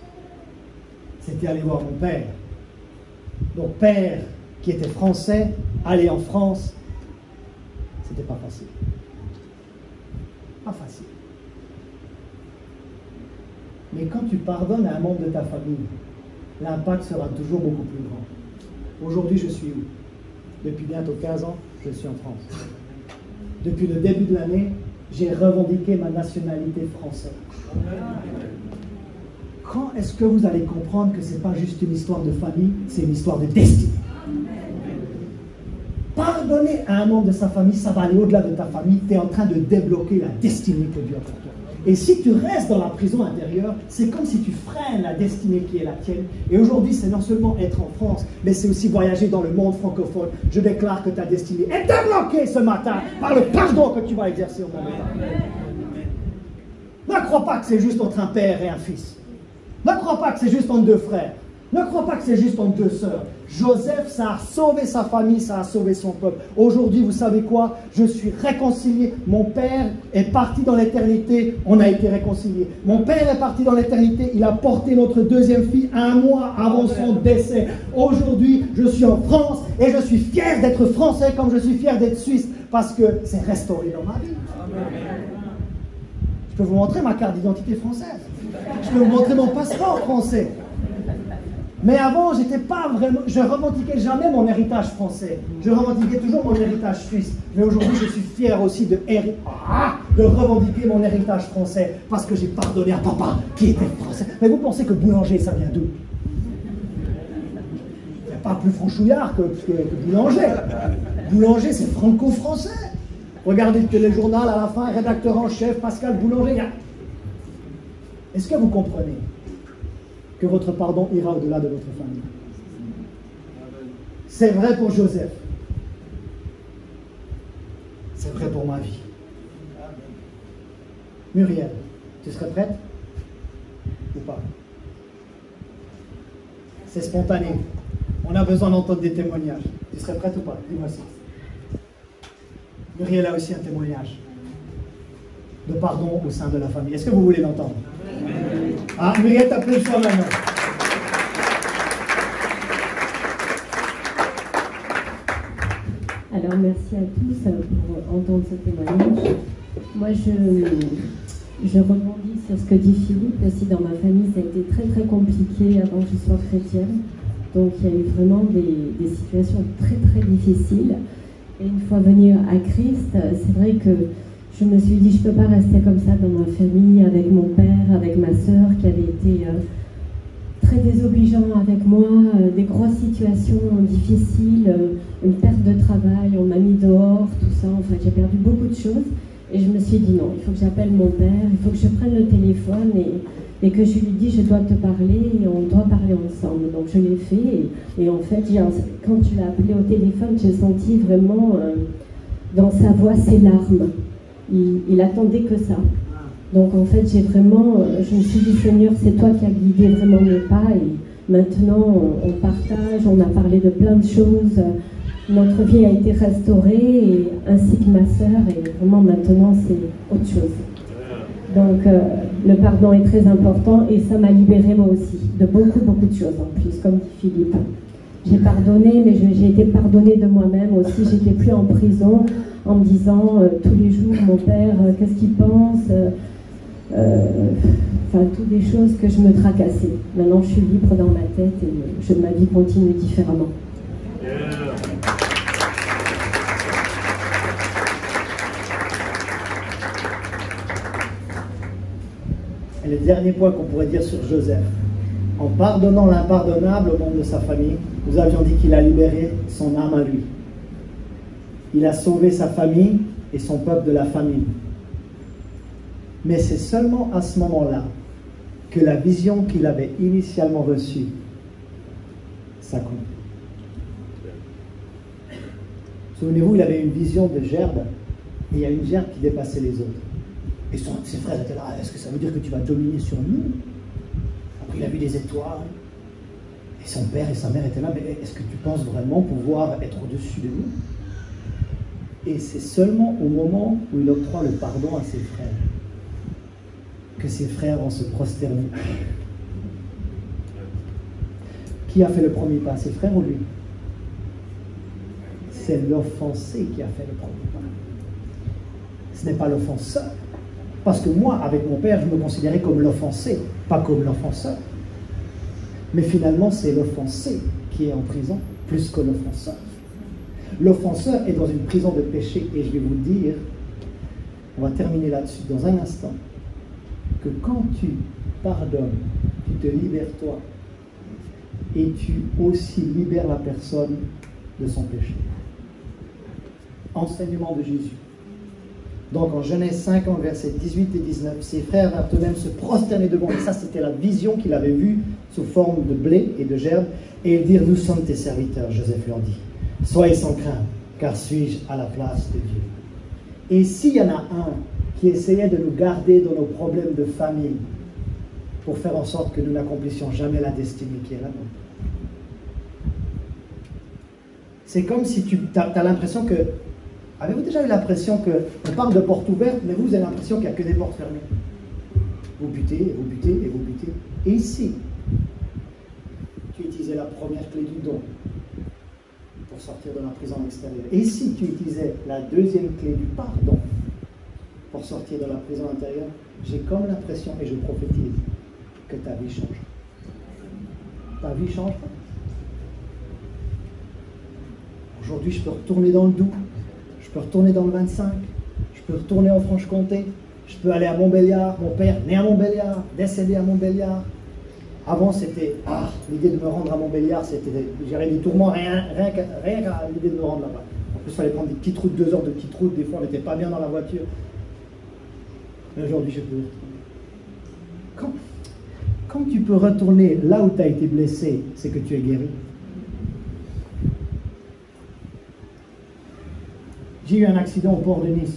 c'était aller voir mon père. Donc père qui était français, aller en France, c'était pas facile. Pas facile. Mais quand tu pardonnes à un membre de ta famille, l'impact sera toujours beaucoup plus grand. Aujourd'hui, je suis où? Depuis bientôt 15 ans, je suis en France. Depuis le début de l'année, j'ai revendiqué ma nationalité française. Quand est-ce que vous allez comprendre que ce n'est pas juste une histoire de famille, c'est une histoire de destinée? Pardonner à un membre de sa famille, ça va aller au-delà de ta famille. Tu es en train de débloquer la destinée que Dieu a pour toi. Et si tu restes dans la prison intérieure, c'est comme si tu freines la destinée qui est la tienne. Et aujourd'hui, c'est non seulement être en France, mais c'est aussi voyager dans le monde francophone. Je déclare que ta destinée est débloquée ce matin par le pardon que tu vas exercer au moment. Ne crois pas que c'est juste entre un père et un fils. Ne crois pas que c'est juste entre deux frères. Ne crois pas que c'est juste entre deux sœurs. Joseph, ça a sauvé sa famille, ça a sauvé son peuple. Aujourd'hui, vous savez quoi? Je suis réconcilié. Mon père est parti dans l'éternité, on a été réconciliés. Mon père est parti dans l'éternité, il a porté notre deuxième fille un mois avant son décès. Aujourd'hui, je suis en France et je suis fier d'être français comme je suis fier d'être suisse parce que c'est restauré dans ma vie. Je peux vous montrer ma carte d'identité française. Je peux vous montrer mon passeport français. Mais avant, j'étais pas vraiment, je revendiquais jamais mon héritage français. Je revendiquais toujours mon héritage suisse. Mais aujourd'hui, je suis fier aussi de revendiquer mon héritage français parce que j'ai pardonné à papa qui était français. Mais vous pensez que boulanger, ça vient d'où? Il n'y a pas plus franchouillard que boulanger. Boulanger, c'est franco-français. Regardez le téléjournal à la fin, rédacteur en chef, Pascal Boulanger. Est-ce que vous comprenez que votre pardon ira au-delà de votre famille? C'est vrai pour Joseph. C'est vrai pour ma vie. Muriel, tu serais prête? Ou pas? C'est spontané. On a besoin d'entendre des témoignages. Tu serais prête ou pas? Dis-moi ça. Muriel a aussi un témoignage de pardon au sein de la famille. Est-ce que vous voulez l'entendre? Ah, Muriel, t'applaudis-toi maintenant. Alors, merci à tous pour entendre ce témoignage. Moi, je rebondis sur ce que dit Philippe. Aussi, dans ma famille, ça a été très, très compliqué avant que je sois chrétienne. Donc, il y a eu vraiment des situations très, très difficiles. Et une fois venue à Christ, c'est vrai que je me suis dit, je ne peux pas rester comme ça dans ma famille, avec mon père, avec ma sœur, qui avait été très désobligeant avec moi, des grosses situations difficiles, une perte de travail, on m'a mis dehors, tout ça, enfin j'ai perdu beaucoup de choses. Et je me suis dit non, il faut que j'appelle mon père, il faut que je prenne le téléphone et que je lui dise, je dois te parler et on doit parler ensemble. Donc je l'ai fait et en fait, quand tu l'as appelé au téléphone, j'ai senti vraiment dans sa voix ses larmes. Il attendait que ça. Donc en fait, je me suis dit, Seigneur, c'est toi qui as guidé vraiment mes pas. Et maintenant, on partage, on a parlé de plein de choses. Notre vie a été restaurée, ainsi que ma sœur. Et vraiment, maintenant, c'est autre chose. Donc le pardon est très important et ça m'a libérée moi aussi de beaucoup, beaucoup de choses en plus, comme dit Philippe. J'ai pardonné, mais j'ai été pardonnée de moi-même aussi. J'étais plus en prison en me disant tous les jours, mon père, qu'est-ce qu'il pense, enfin, toutes des choses que je me tracassais. Maintenant, je suis libre dans ma tête et ma vie continue différemment. Et le dernier point qu'on pourrait dire sur Joseph. En pardonnant l'impardonnable au membre de sa famille, nous avions dit qu'il a libéré son âme à lui. Il a sauvé sa famille et son peuple de la famine. Mais c'est seulement à ce moment-là que la vision qu'il avait initialement reçue s'accomplit. Souvenez-vous, il avait une vision de gerbe, et il y a une gerbe qui dépassait les autres. Et ses frères étaient là, est-ce que ça veut dire que tu vas dominer sur nous? Après, il a vu des étoiles, et son père et sa mère étaient là, mais est-ce que tu penses vraiment pouvoir être au-dessus de nous? Et c'est seulement au moment où il octroie le pardon à ses frères que ses frères vont se prosterner. Qui a fait le premier pas, ses frères ou lui? C'est l'offensé qui a fait le premier pas. Ce n'est pas l'offenseur. Parce que moi, avec mon père, je me considérais comme l'offensé, pas comme l'offenseur. Mais finalement, c'est l'offensé qui est en prison, plus que l'offenseur. L'offenseur est dans une prison de péché, et je vais vous dire, on va terminer là-dessus dans un instant, que quand tu pardonnes, tu te libères toi, et tu aussi libères la personne de son péché. Enseignement de Jésus. Donc en Genèse 50, versets 18 et 19, ses frères vinrent eux-mêmes se prosterner devant lui. Ça, c'était la vision qu'il avait vue sous forme de blé et de gerbe. Et ils dirent, nous sommes tes serviteurs, Joseph leur dit. Soyez sans crainte, car suis-je à la place de Dieu. Et s'il y en a un qui essayait de nous garder dans nos problèmes de famille pour faire en sorte que nous n'accomplissions jamais la destinée qui est la nôtre, c'est comme si tu as l'impression que... Avez-vous déjà eu l'impression qu'on parle de portes ouvertes, mais vous avez l'impression qu'il n'y a que des portes fermées? Vous butez, et vous butez, et vous butez. Et ici, tu utilisais la première clé du don pour sortir de la prison extérieure. Et ici, tu utilisais la deuxième clé du pardon pour sortir de la prison intérieure. J'ai comme l'impression, et je prophétise, que ta vie change. Ta vie change. Aujourd'hui, je peux retourner dans le Doubs. Je peux retourner dans le 25, je peux retourner en Franche-Comté, je peux aller à Montbéliard, mon père né à Montbéliard, décédé à Montbéliard. Avant c'était, l'idée de me rendre à Montbéliard, c'était, j'avais des tourments, rien qu'à l'idée de me rendre là-bas. En plus, il fallait prendre des petites routes, 2 heures de petites routes, des fois on n'était pas bien dans la voiture. Mais aujourd'hui, je peux y retourner. Quand tu peux retourner là où tu as été blessé, c'est que tu es guéri. J'ai eu un accident au port de Nice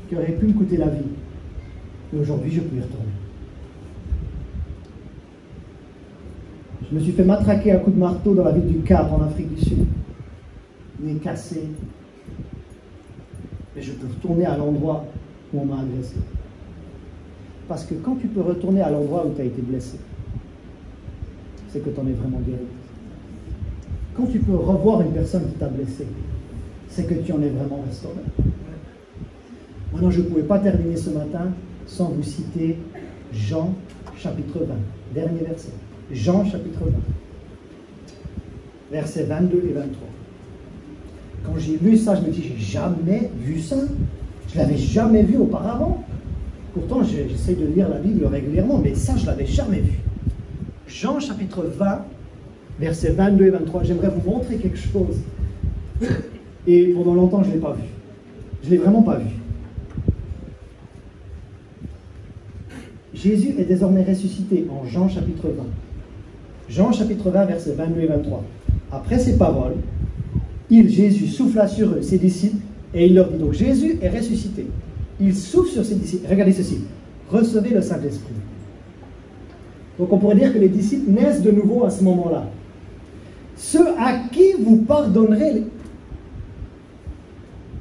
qui aurait pu me coûter la vie. Et aujourd'hui, je peux y retourner. Je me suis fait matraquer à coups de marteau dans la ville du Cap, en Afrique du Sud. Nez cassé. Et je peux retourner à l'endroit où on m'a agressé. Parce que quand tu peux retourner à l'endroit où tu as été blessé, c'est que tu en es vraiment guéri. Quand tu peux revoir une personne qui t'a blessé, c'est que tu en es vraiment restauré. Maintenant, je ne pouvais pas terminer ce matin sans vous citer Jean chapitre 20, dernier verset. Jean chapitre 20, versets 22 et 23. Quand j'ai lu ça, je me dis, j'ai jamais vu ça. Je ne l'avais jamais vu auparavant. Pourtant, j'essaie de lire la Bible régulièrement, mais ça, je ne l'avais jamais vu. Jean chapitre 20, versets 22 et 23. J'aimerais vous montrer quelque chose. Et pendant longtemps, je ne l'ai pas vu. Je ne l'ai vraiment pas vu. Jésus est désormais ressuscité en Jean chapitre 20. Jean chapitre 20, versets 22 et 23. Après ces paroles, Jésus souffla sur eux, ses disciples, et il leur dit, donc Jésus est ressuscité. Il souffle sur ses disciples. Regardez ceci. Recevez le Saint-Esprit. Donc on pourrait dire que les disciples naissent de nouveau à ce moment-là. Ceux à qui vous pardonnerez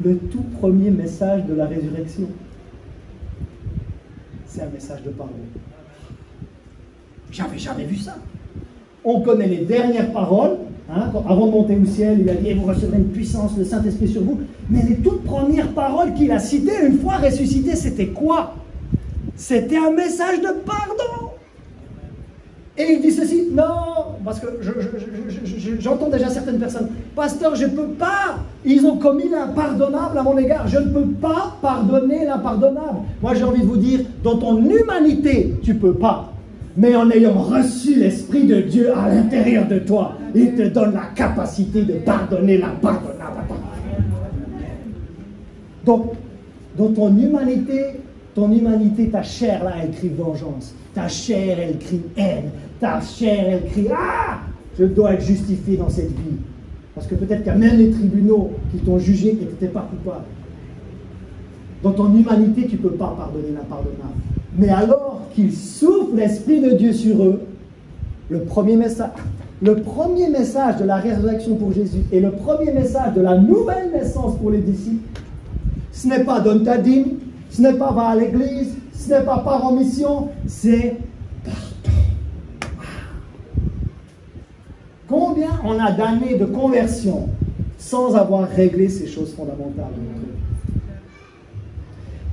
le tout premier message de la résurrection, c'est un message de pardon. J'avais jamais vu ça. On connaît les dernières paroles, avant de monter au ciel, il a dit, vous recevrez une puissance, le Saint-Esprit sur vous. Mais les toutes premières paroles qu'il a citées, une fois ressuscité, c'était quoi? C'était un message de pardon. Et il dit ceci, non, parce que j'entends déjà certaines personnes, pasteur, je ne peux pas, ils ont commis l'impardonnable à mon égard, je ne peux pas pardonner l'impardonnable. Moi j'ai envie de vous dire, dans ton humanité, tu ne peux pas, mais en ayant reçu l'Esprit de Dieu à l'intérieur de toi, il te donne la capacité de pardonner l'impardonnable. Donc, dans ton humanité, Ton humanité, ta chair, là, elle crie vengeance. Ta chair, elle crie haine. Ta chair, elle crie « Ah, je dois être justifié dans cette vie. » Parce que peut-être qu'il y a même les tribunaux qui t'ont jugé et que tu n'étais pas coupable. Dans ton humanité, tu ne peux pas pardonner l'impardonnable. Mais alors qu'il souffle l'Esprit de Dieu sur eux, le premier message de la résurrection pour Jésus et le premier message de la nouvelle naissance pour les disciples, ce n'est pas donne ta dîme, ce n'est pas va à l'église, ce n'est pas part en mission, c'est pardon. Combien on a d'années de conversion sans avoir réglé ces choses fondamentales de notre vie?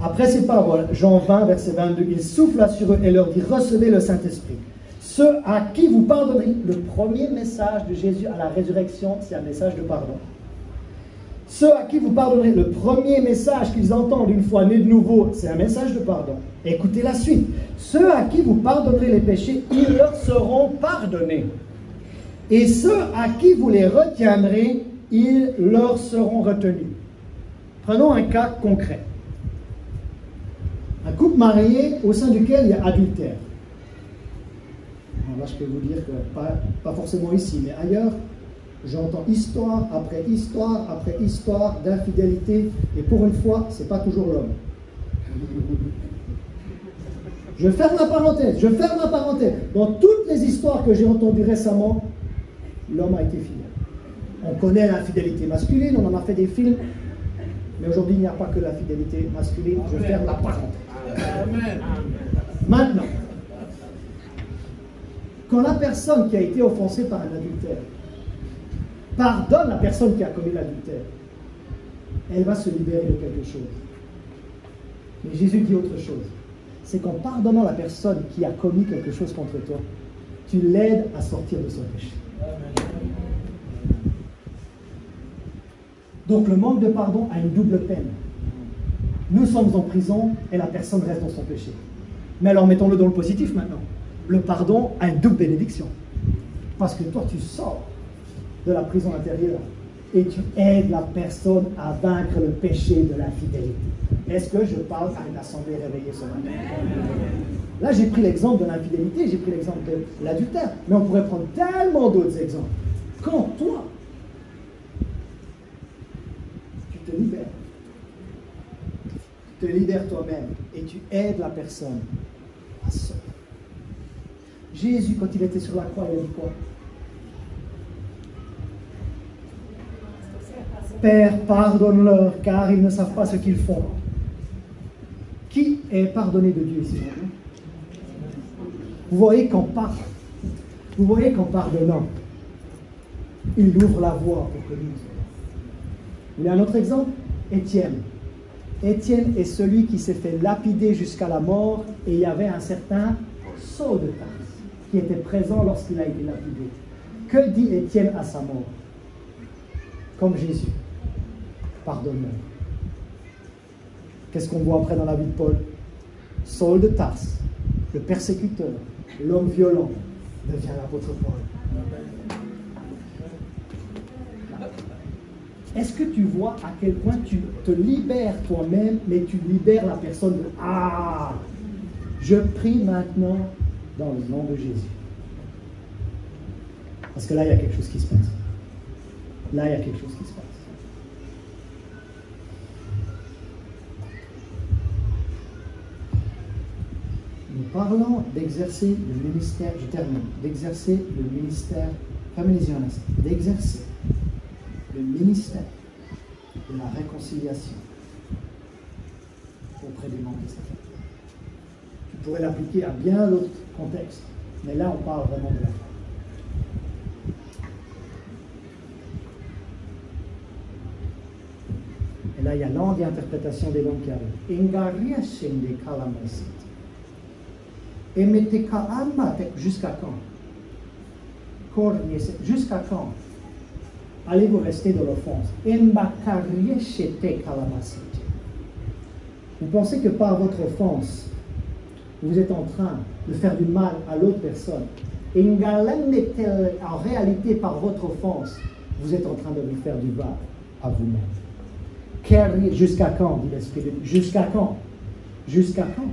Après ces paroles, Jean 20, verset 22, il souffla sur eux et leur dit, recevez le Saint-Esprit. Ceux à qui vous pardonnerez, le premier message de Jésus à la résurrection, c'est un message de pardon. Ceux à qui vous pardonnerez, le premier message qu'ils entendent une fois nés de nouveau, c'est un message de pardon. Écoutez la suite. Ceux à qui vous pardonnerez les péchés, ils leur seront pardonnés. Et ceux à qui vous les retiendrez, ils leur seront retenus. Prenons un cas concret. Un couple marié au sein duquel il y a adultère. Alors là, je peux vous dire que pas forcément ici, mais ailleurs, j'entends histoire après histoire d'infidélité, et pour une fois, ce n'est pas toujours l'homme. Je ferme la parenthèse. Dans toutes les histoires que j'ai entendues récemment, l'homme a été fidèle. On connaît l'infidélité masculine, on en a fait des films, mais aujourd'hui, il n'y a pas que la fidélité masculine. Je ferme la parenthèse. Maintenant, quand la personne qui a été offensée par un adultère pardonne la personne qui a commis l'adultère, elle va se libérer de quelque chose. Mais Jésus dit autre chose. C'est qu'en pardonnant la personne qui a commis quelque chose contre toi, tu l'aides à sortir de son péché. Donc le manque de pardon a une double peine. Nous sommes en prison et la personne reste dans son péché. Mais alors mettons-le dans le positif maintenant. Le pardon a une double bénédiction. Parce que toi tu sors de la prison intérieure et tu aides la personne à vaincre le péché de l'infidélité. Est-ce que je parle à une assemblée réveillée ce matin? Là j'ai pris l'exemple de l'infidélité, j'ai pris l'exemple de l'adultère, mais on pourrait prendre tellement d'autres exemples. Quand toi, tu te libères, toi-même et tu aides la personne à sortir. Jésus, quand il était sur la croix, il a dit quoi? Père, pardonne-leur, car ils ne savent pas ce qu'ils font. Qui est pardonné de Dieu ici? Vous voyez qu'en pardonnant, il ouvre la voie pour que nous. Il y a un autre exemple, Étienne. Étienne est celui qui s'est fait lapider jusqu'à la mort, et il y avait un certain Saul de Tarse qui était présent lorsqu'il a été lapidé. Que dit Étienne à sa mort? Comme Jésus, pardonne-leur. Qu'est-ce qu'on voit après dans la vie de Paul? Saul de Tarse, le persécuteur, l'homme violent, devient l'apôtre Paul. Est-ce que tu vois à quel point tu te libères toi-même, mais tu libères la personne de « Ah, je prie maintenant dans le nom de Jésus. » Parce que là, il y a quelque chose qui se passe. Là, il y a quelque chose qui se passe. Nous parlons d'exercer le ministère, je termine, d'exercer le ministère, fermez les yeux un instant, d'exercer le ministère de la réconciliation auprès des membres de cette famille. Tu pourrais l'appliquer à bien d'autres contextes, mais là on parle vraiment de la foi. Et là il y a langue et interprétation des langues qui arrivent. Et mettez jusqu'à quand? Jusqu'à quand allez-vous rester dans l'offense? Vous pensez que par votre offense, vous êtes en train de faire du mal à l'autre personne. Et en réalité, par votre offense, vous êtes en train de lui faire du mal à vous-même. Jusqu'à quand, dit l'Esprit de Dieu? Jusqu'à quand? Jusqu'à quand?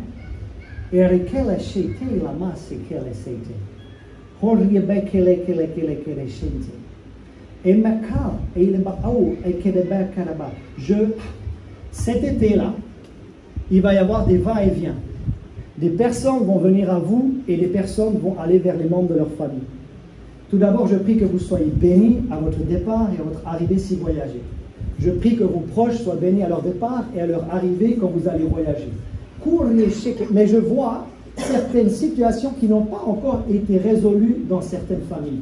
Cet été-là, il va y avoir des va-et-vient. Des personnes vont venir à vous et des personnes vont aller vers les membres de leur famille. Tout d'abord, je prie que vous soyez bénis à votre départ et à votre arrivée si voyagez. Je prie que vos proches soient bénis à leur départ et à leur arrivée quand vous allez voyager. Mais je vois certaines situations qui n'ont pas encore été résolues dans certaines familles.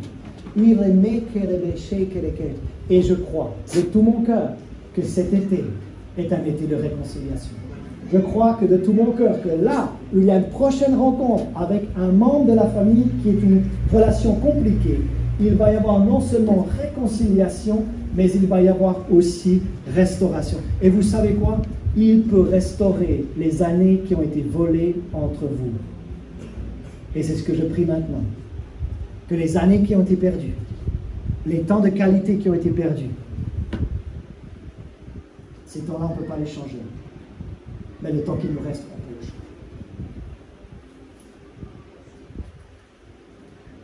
Et je crois de tout mon cœur que cet été est un été de réconciliation. Je crois que de tout mon cœur que là où il y a une prochaine rencontre avec un membre de la famille qui est une relation compliquée, il va y avoir non seulement réconciliation, mais il va y avoir aussi restauration. Et vous savez quoi? Il peut restaurer les années qui ont été volées entre vous. Et c'est ce que je prie maintenant. Que les années qui ont été perdues, les temps de qualité qui ont été perdus, ces temps-là, on ne peut pas les changer. Mais le temps qu'il nous reste, on peut le changer.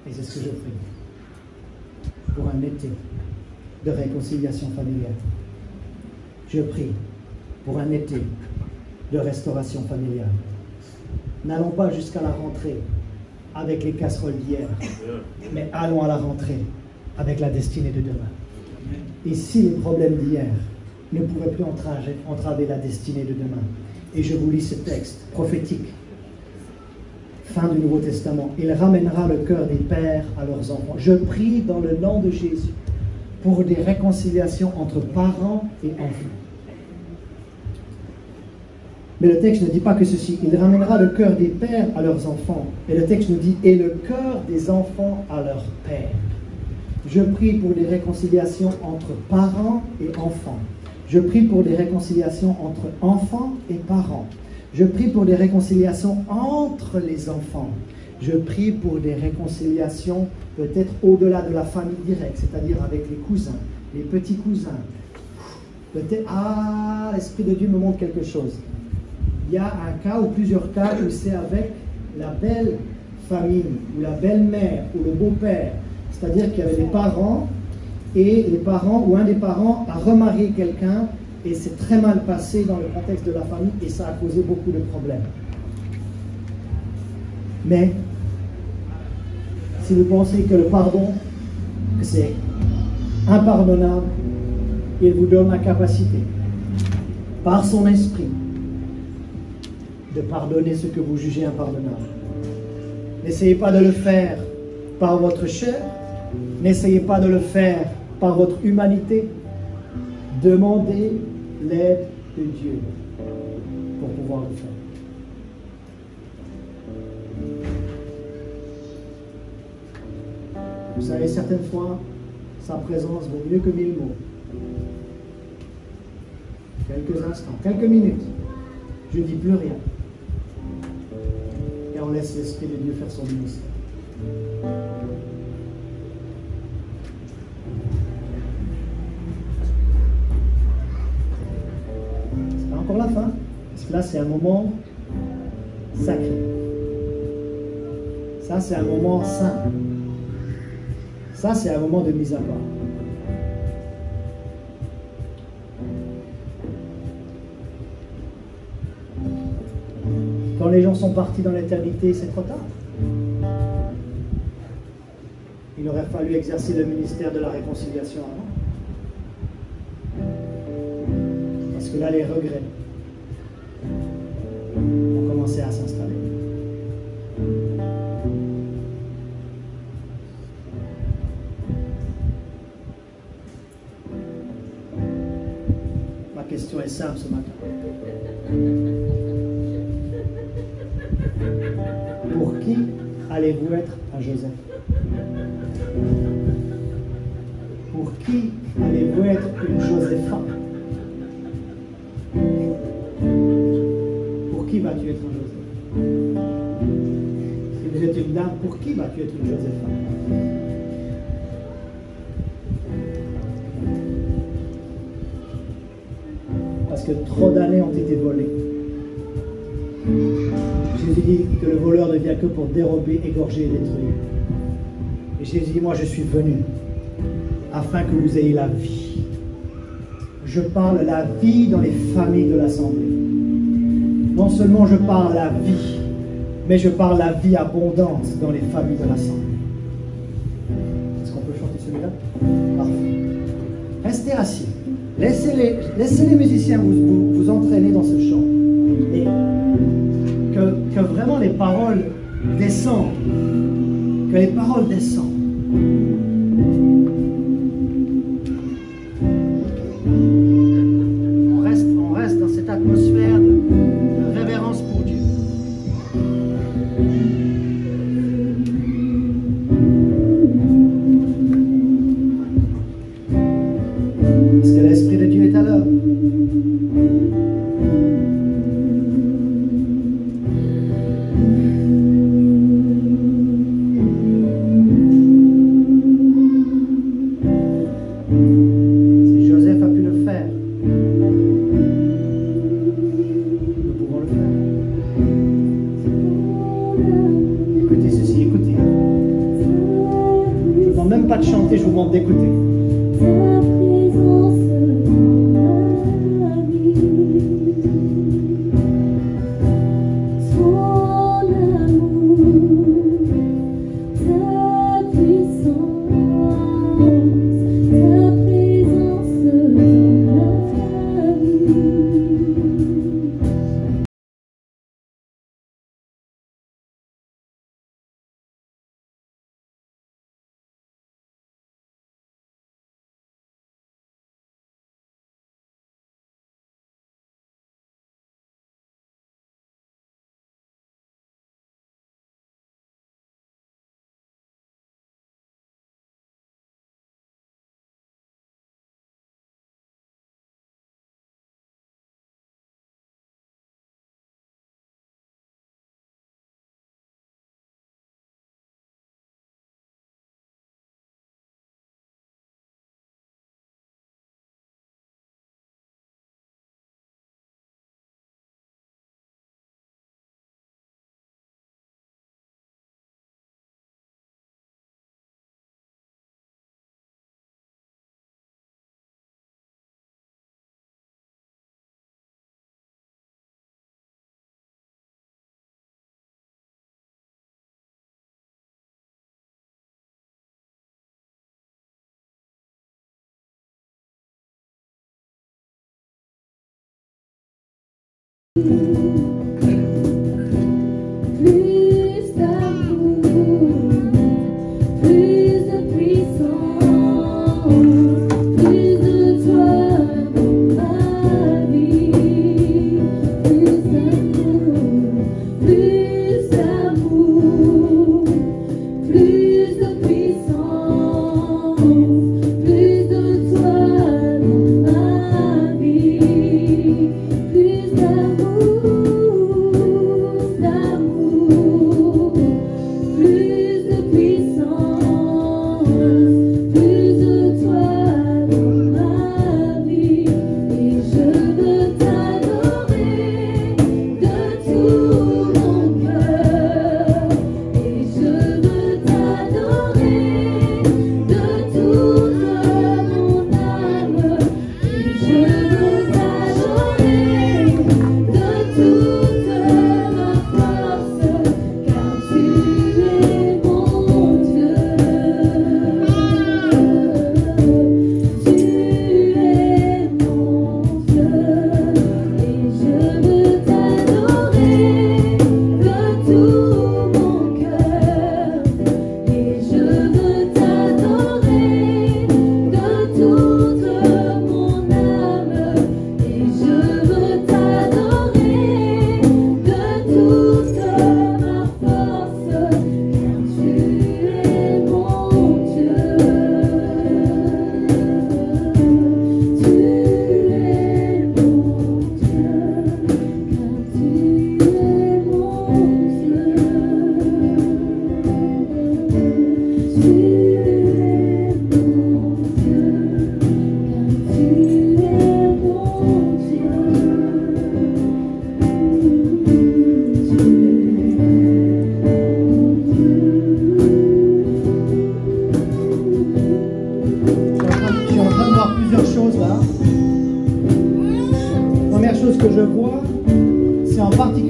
Et c'est ce que je prie pour un été de réconciliation familiale. Je prie pour un été de restauration familiale. N'allons pas jusqu'à la rentrée avec les casseroles d'hier, mais allons à la rentrée avec la destinée de demain. Et si les problèmes d'hier ne pouvaient plus entraver la destinée de demain, et je vous lis ce texte prophétique, fin du Nouveau Testament, il ramènera le cœur des pères à leurs enfants. Je prie dans le nom de Jésus pour des réconciliations entre parents et enfants. Mais le texte ne dit pas que ceci. Il ramènera le cœur des pères à leurs enfants. Et le texte nous dit, et le cœur des enfants à leur père. Je prie pour des réconciliations entre parents et enfants. Je prie pour des réconciliations entre enfants et parents. Je prie pour des réconciliations entre les enfants. Je prie pour des réconciliations peut-être au-delà de la famille directe, c'est-à-dire avec les cousins, les petits cousins. Peut-être, l'Esprit de Dieu me montre quelque chose. Il y a un cas ou plusieurs cas où c'est avec la belle famille, ou la belle-mère, ou le beau-père. C'est-à-dire qu'il y avait des parents, et les parents, ou un des parents a remarié quelqu'un, et c'est très mal passé dans le contexte de la famille, et ça a causé beaucoup de problèmes. Mais, si vous pensez que le pardon, que c'est impardonnable, il vous donne la capacité, par son esprit, de pardonner ce que vous jugez impardonnable. N'essayez pas de le faire par votre chair, n'essayez pas de le faire par votre humanité. Demandez l'aide de Dieu pour pouvoir le faire. Vous savez, certaines fois, sa présence vaut mieux que 1000 mots. Quelques instants, quelques minutes, je ne dis plus rien. Et on laisse l'Esprit de Dieu faire son ministère. C'est pas encore la fin, parce que là c'est un moment sacré. Ça c'est un moment saint. Ça c'est un moment de mise à part. Quand les gens sont partis dans l'éternité, c'est trop tard. Il aurait fallu exercer le ministère de la réconciliation avant. Parce que là, les regrets ont commencé à s'installer. Ma question est simple ce matin. Pour qui allez-vous être un Joseph? Pour qui allez-vous être une Josépha? Pour qui vas-tu être un Joseph? Si vous êtes une dame, pour qui vas-tu être une Josépha? Parce que trop d'années ont été volées. Jésus dit que le voleur ne vient que pour dérober, égorger et détruire. Et Jésus dit, moi je suis venu afin que vous ayez la vie. Je parle la vie dans les familles de l'Assemblée. Non seulement je parle la vie, mais je parle la vie abondante dans les familles de l'Assemblée. Est-ce qu'on peut chanter celui-là? Parfait. Restez assis. Laissez les musiciens vous entraîner dans ce chant. Et que vraiment les paroles descendent. Que les paroles descendent. On reste dans cette atmosphère de révérence pour Dieu. Est-ce que l'Esprit de Dieu est à l'œuvre? Si Joseph a pu le faire, nous pouvons le faire. Écoutez ceci, écoutez. Je ne vous demande même pas de chanter, je vous demande d'écouter. Plus d'amour.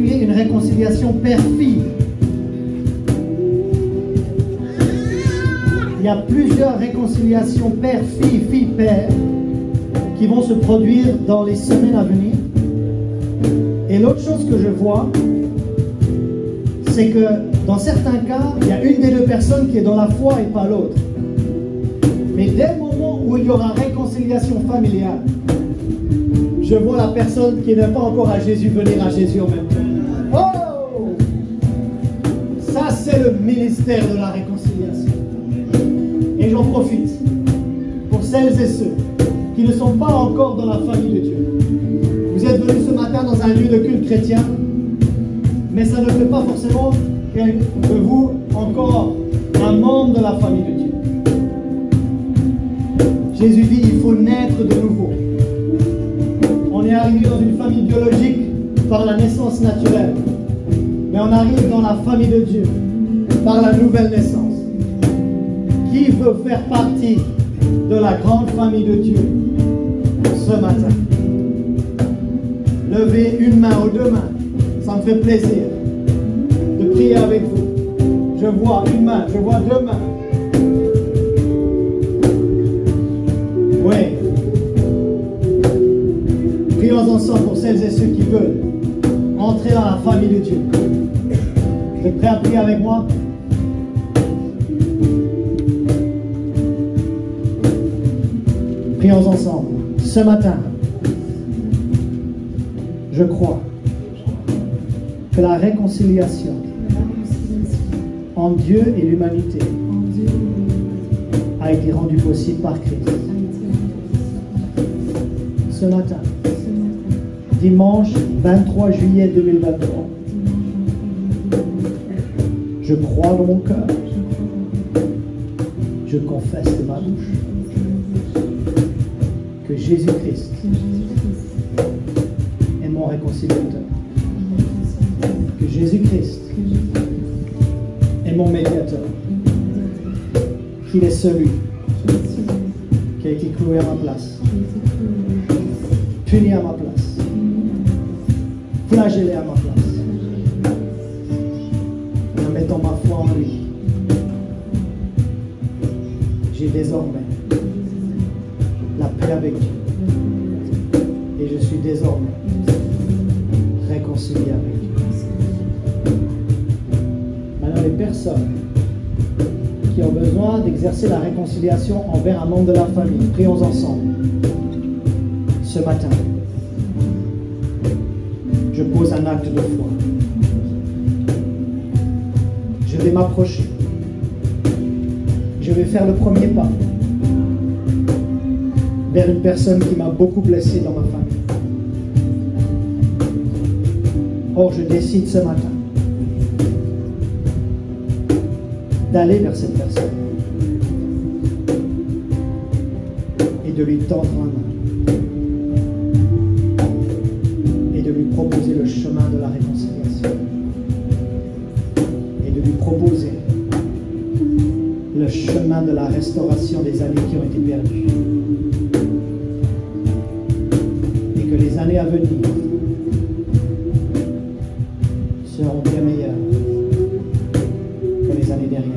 particulier une réconciliation père-fille. Il y a plusieurs réconciliations père-fille, fille-père qui vont se produire dans les semaines à venir. Et l'autre chose que je vois, c'est que dans certains cas, il y a une des deux personnes qui est dans la foi et pas l'autre. Mais dès le moment où il y aura réconciliation familiale, je vois la personne qui n'est pas encore à Jésus venir à Jésus en même temps. Oh! Ça, c'est le ministère de la réconciliation. Et j'en profite pour celles et ceux qui ne sont pas encore dans la famille de Dieu. Vous êtes venus ce matin dans un lieu de culte chrétien, mais ça ne fait pas forcément de vous encore un membre de la famille de Dieu. Jésus dit, il faut naître de nouveau. On est arrivé dans une famille biologique par la naissance naturelle, mais on arrive dans la famille de Dieu par la nouvelle naissance. Qui veut faire partie de la grande famille de Dieu ce matin? Levez une main ou deux mains, ça me fait plaisir de prier avec vous. Je vois une main, je vois deux mains. Oui. Prions ensemble pour celles et ceux qui veulent entrer dans la famille de Dieu. Vous êtes prêts à prier avec moi? Prions ensemble. Ce matin, je crois que la réconciliation en Dieu et l'humanité a été rendue possible par Christ. Ce matin, dimanche 23 juillet 2023, je crois dans mon cœur, je confesse de ma bouche que Jésus-Christ est mon réconciliateur, que Jésus-Christ est mon médiateur, qu'il est celui qui a été cloué à ma place, puni à ma place, flagellé à ma place, en mettant ma foi en lui. J'ai désormais la paix avec Dieu et je suis désormais réconcilié avec Dieu. Maintenant, les personnes qui ont besoin d'exercer la réconciliation envers un membre de la famille, prions ensemble. Ce matin, je pose un acte de foi. Je vais m'approcher. Je vais faire le premier pas vers une personne qui m'a beaucoup blessé dans ma famille. Or, je décide ce matin d'aller vers cette personne et de lui tendre la main et de lui proposer le chemin de la réconciliation et de lui proposer le chemin de la restauration des années qui ont été perdues et que les années à venir seront bien meilleures que les années derrière.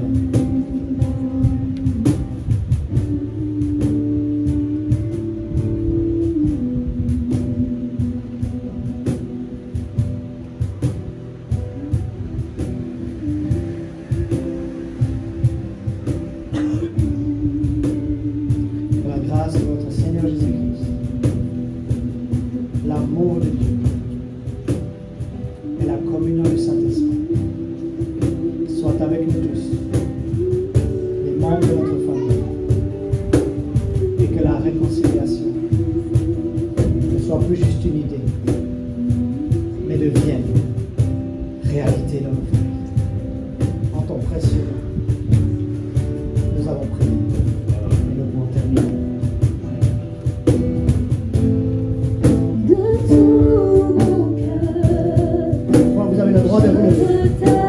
Vous avez le droit de vous lever.